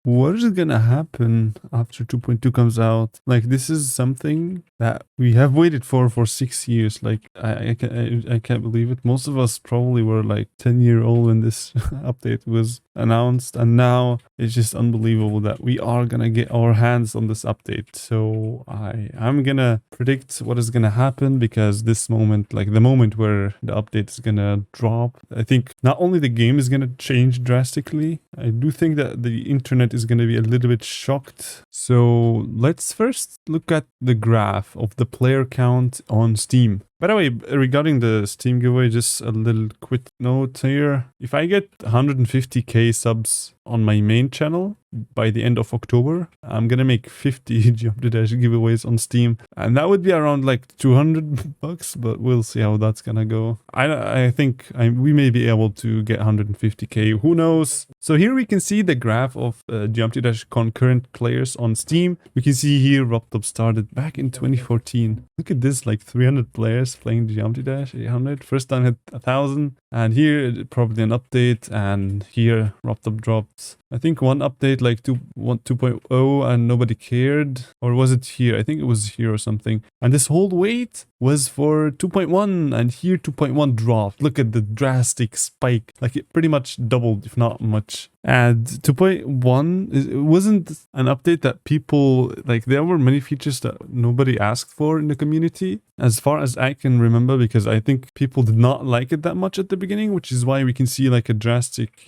what is gonna happen after 2.2 comes out? Like, this is something that we have waited for 6 years. Like, I can't believe it. Most of us probably were like 10-year-old when this update was announced, and now it's just unbelievable that we are gonna get our hands on this update. So I'm gonna predict what is gonna happen, because this moment, like the moment where the update is gonna drop, I think not only the game is gonna change drastically, I do think that the internet is gonna be a little bit shocked. So let's first look at the graph of the player count on Steam. By the way, regarding the Steam giveaway, just a little quick note here. If I get 150k subs on my main channel by the end of October, I'm gonna make 50 Jump to Dash giveaways on Steam, and that would be around like $200, but we'll see how that's gonna go. I think we may be able to get 150k, who knows. So here we can see the graph of Jump to Dash concurrent players on Steam. We can see here Robtop started back in 2014. Look at this, like 300 players playing Jump to Dash, 800. First time hit 1,000. And here probably an update, and here Robtop dropped, I think, one update like 2.0 and nobody cared. Or was it here? I think it was here or something. And this whole wait was for 2.1, and here 2.1 dropped. Look at the drastic spike. Like, it pretty much doubled, if not much. And 2.1, it wasn't an update that people, like, there were many features that nobody asked for in the community, as far as I can remember, because I think people did not like it that much at the beginning, which is why we can see like a drastic,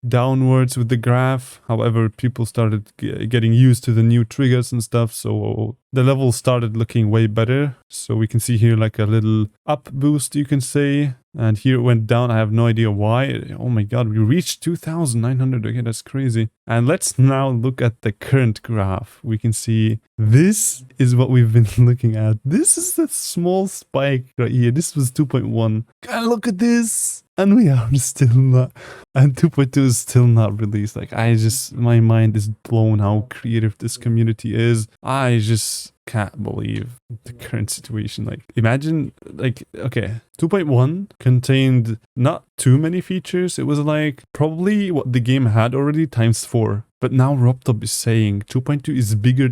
downwards with the graph. However, people started getting used to the new triggers and stuff, so the level started looking way better. So we can see here like a little up boost, you can say. And here it went down. I have no idea why. Oh my god, we reached 2,900. Okay, that's crazy. And let's now look at the current graph. We can see this is what we've been looking at. This is the small spike right here. This was 2.1. God, look at this. And we are still not, and 2.2 is still not released. Like, my mind is blown how creative this community is. I just can't believe the current situation. Like, imagine, like, okay, 2.1 contained not too many features. It was like probably what the game had already times 4. But now Robtop is saying 2.2 is bigger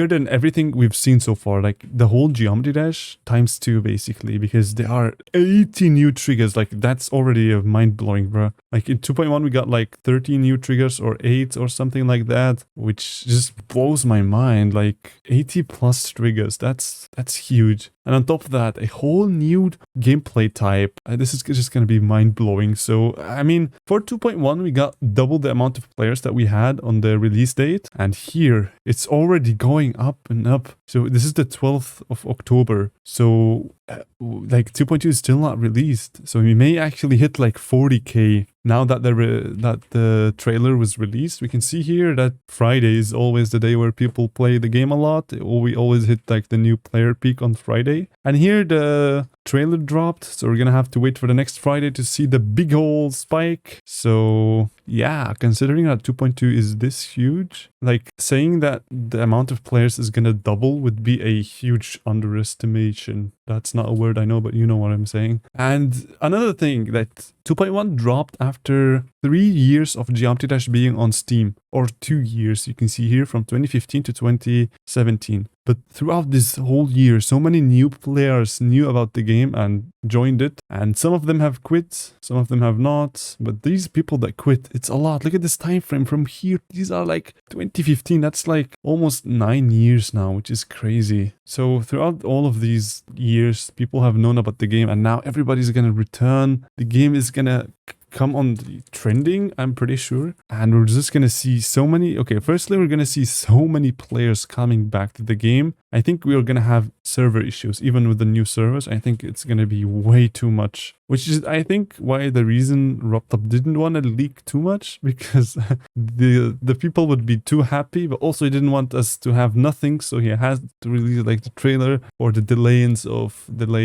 than everything we've seen so far. Like, the whole Geometry Dash times 2, basically, because there are 80 new triggers. Like, that's already mind-blowing, bro. Like, in 2.1 we got like 30 new triggers or 8 or something like that, which just blows my mind. Like, 80 plus triggers, that's huge. And on top of that, a whole new gameplay type. This is just going to be mind-blowing. So, I mean, for 2.1, we got double the amount of players that we had on the release date. And here, it's already going up and up. So, this is the 12th of October. So, like, 2.2 is still not released. So, we may actually hit like 40k. Now that the trailer was released, we can see here that Friday is always the day where people play the game a lot. We always hit like the new player peak on Friday. And here the trailer dropped, so we're gonna have to wait for the next Friday to see the big old spike. So yeah, considering that 2.2 is this huge, like, saying that the amount of players is gonna double would be a huge underestimation. That's not a word I know, but you know what I'm saying. And another thing, that 2.1 dropped after 3 years of Geometry Dash being on Steam, or 2 years, you can see here, from 2015 to 2017. But throughout this whole year, so many new players knew about the game and joined it. And some of them have quit, some of them have not. But these people that quit, it's a lot. Look at this time frame from here. These are like 2015. That's like almost 9 years now, which is crazy. So throughout all of these years, people have known about the game, and now everybody's gonna return. The game is gonna come on the trending, I'm pretty sure. And we're just gonna see so many. Okay, firstly, we're gonna see so many players coming back to the game. I think we are gonna have server issues, even with the new servers. I think it's gonna be way too much, which is, I think, why the reason Robtop didn't want to leak too much, because the people would be too happy, but also he didn't want us to have nothing, so he has to release like the trailer or the delay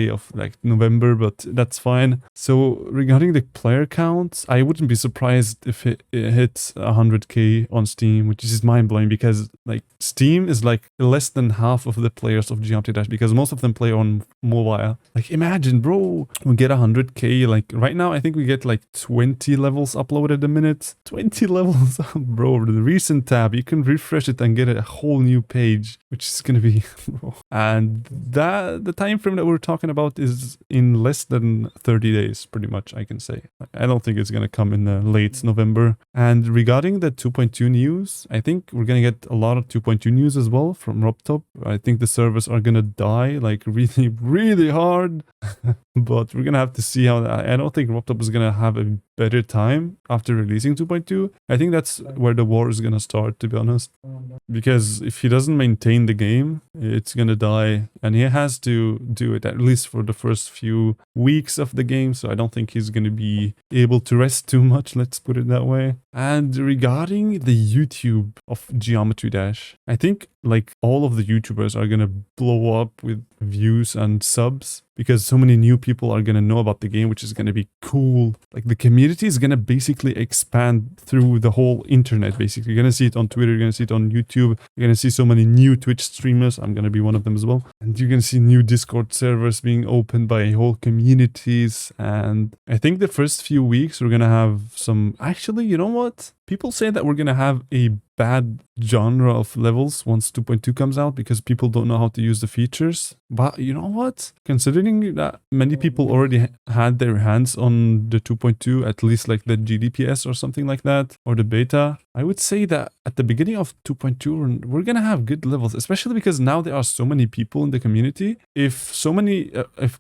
of like November, but that's fine. So regarding the player counts, I wouldn't be surprised if it hits 100k on Steam, which is mind-blowing, because like Steam is like less than half of of the players of Geometry Dash because most of them play on mobile. Like imagine, bro, we get 100k. Like right now, I think we get like 20 levels uploaded a minute. 20 levels, bro. The recent tab, you can refresh it and get a whole new page, which is gonna be, and that the time frame that we're talking about is in less than 30 days, pretty much. I can say. I don't think it's gonna come in late November. And regarding the 2.2 news, I think we're gonna get a lot of 2.2 news as well from RobTop. I think the servers are gonna die like really, really hard. But we're gonna have to see how I don't think RobTop is gonna have a better time after releasing 2.2. I think that's where the war is gonna start, to be honest. Because if he doesn't maintain the game, it's gonna die. And he has to do it at least for the first few weeks of the game. So I don't think he's gonna be able to rest too much, let's put it that way. And regarding the YouTube of Geometry Dash, I think like all of the YouTubers are gonna blow up with views and subs because so many new people are gonna know about the game, which is gonna be cool. Like the community is gonna basically expand through the whole internet. Basically, you're gonna see it on Twitter, you're gonna see it on YouTube, you're gonna see so many new Twitch streamers. I'm gonna be one of them as well. And you're gonna see new Discord servers being opened by whole communities. And I think the first few weeks we're gonna have some. Actually, you know what? People say that we're gonna have a bad genre of levels once 2.2 comes out because people don't know how to use the features. But you know what? Considering that many people already had their hands on the 2.2, at least like the GDPS or something like that, or the beta, I would say that at the beginning of 2.2, we're gonna have good levels, especially because now there are so many people in the community. If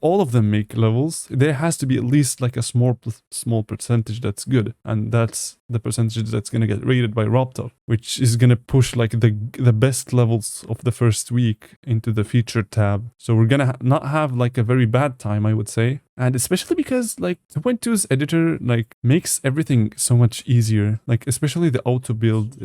all of them make levels, there has to be at least like a small percentage that's good, and that's the percentage that's gonna get rated by RobTop, which is gonna push like the best levels of the first week into the featured tab. So we're gonna not have like a very bad time, I would say. And especially because like 2.2's editor like makes everything so much easier, like especially the auto build,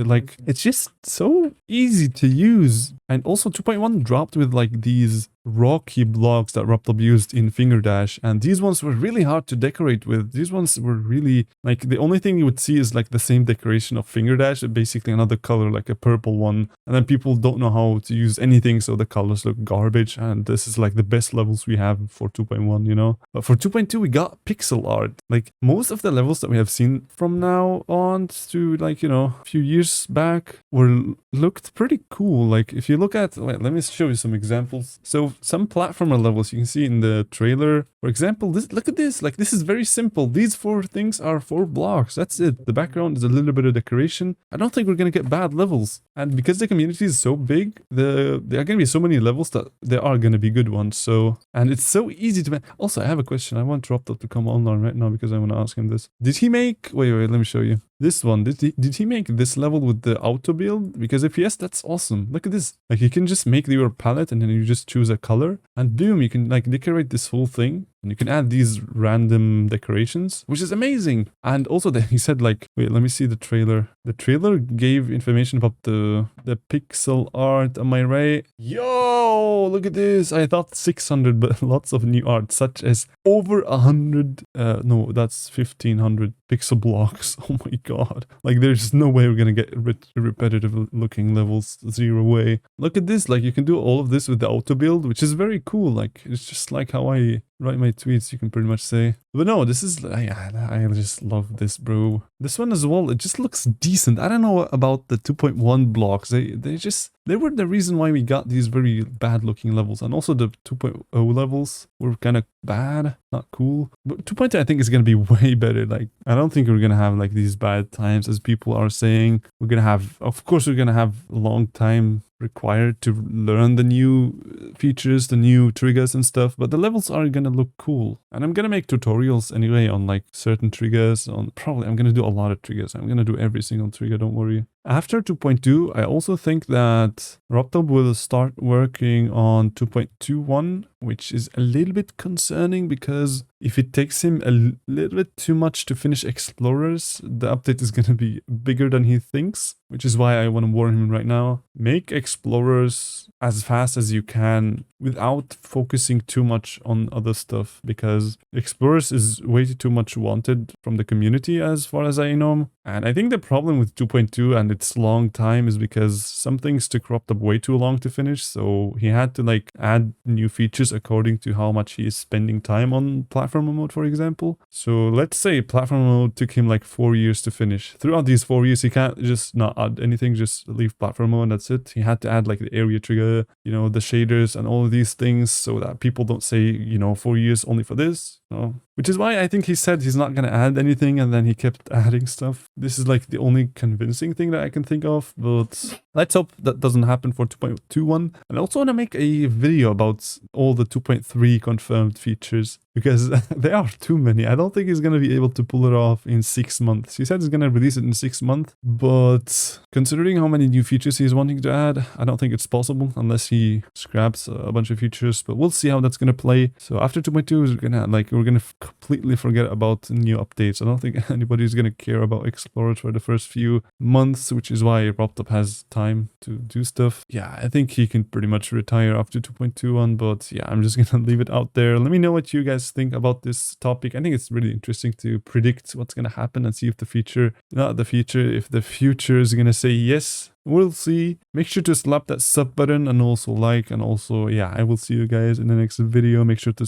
it's just so easy to use. And also 2.1 dropped with like these rocky blocks that RobTop used in Fingerdash, and these ones were really hard to decorate with. These ones were really like the only thing you would see is like the same decoration of Fingerdash, basically another color, like a purple one, and then people don't know how to use anything, so the colors look garbage. And this is like the best levels we have for 2.1, you know. But for 2.2 we got pixel art. Like most of the levels that we have seen from now on to like, you know, a few years back looked pretty cool. Like if you look at, wait, let me show you some examples. So some platformer levels you can see in the trailer. For example, look at this. Like this is very simple. These 4 things are 4 blocks. That's it. The background is a little bit of decoration. I don't think we're gonna get bad levels. And because the community is so big, there are gonna be so many levels that there are gonna be good ones. So, and it's so easy to make. Also, I have a question. I want RobTop to come online right now because I want to ask him this. Did he make? Wait, let me show you. This one, did he make this level with the auto build? Because if yes, that's awesome. Look at this. Like you can just make your palette and then you just choose a color and boom, you can like decorate this whole thing. And you can add these random decorations, which is amazing. And also he said like, wait, let me see the trailer. The trailer gave information about the pixel art. Am I right? Yo, look at this. I thought 600, but lots of new art, such as over 100. No, that's 1500 pixel blocks. Oh my god. Like there's no way we're gonna get repetitive looking levels. Zero way. Look at this. Like you can do all of this with the auto build, which is very cool. Like it's just like how I write my tweets, you can pretty much say. But no, this is, I just love this, bro. This one as well, it just looks decent. I don't know about the 2.1 blocks. They were the reason why we got these very bad looking levels. And also the 2.0 levels were kind of bad, not cool. But 2.2 I think is going to be way better. Like, I don't think we're going to have like these bad times as people are saying. We're going to have, of course, we're going to have a long time required to learn the new features, the new triggers and stuff, but the levels are gonna look cool. And I'm gonna make tutorials anyway on like certain triggers. I'm gonna do a lot of triggers. I'm gonna do every single trigger, don't worry. After 2.2, I also think that RobTop will start working on 2.21, which is a little bit concerning because if it takes him a little bit too much to finish Explorers, the update is going to be bigger than he thinks, which is why I want to warn him right now. Make Explorers as fast as you can without focusing too much on other stuff, because Explorers is way too much wanted from the community as far as I know. And I think the problem with 2.2 and its long time is because some things took Robtop way too long to finish, so he had to like add new features according to how much he is spending time on platform mode, for example. So let's say platform mode took him like 4 years to finish. Throughout these 4 years, he can't just not add anything, just leave platform mode and that's it. He had to add like the area trigger, you know, the shaders and all of these things so that people don't say, you know, 4 years only for this. No. Which is why I think he said he's not going to add anything, and then he kept adding stuff. This is like the only convincing thing that I can think of, but let's hope that doesn't happen for 2.21. And I also want to make a video about all the 2.3 confirmed features, because there are too many. I don't think he's going to be able to pull it off in 6 months. He said he's going to release it in 6 months, but considering how many new features he's wanting to add, I don't think it's possible unless he scraps a bunch of features, but we'll see how that's going to play. So after 2.2, we're going to completely forget about new updates. I don't think anybody's going to care about Explorers for the first few months, which is why Robtop has time to do stuff. Yeah, I think he can pretty much retire after 2.21, but yeah, I'm just going to leave it out there. Let me know what you guys think about this topic. I think it's really interesting to predict what's going to happen and see if if the future is going to say yes. We'll see. Make sure to slap that sub button and also like, and also, yeah, I will see you guys in the next video. Make sure to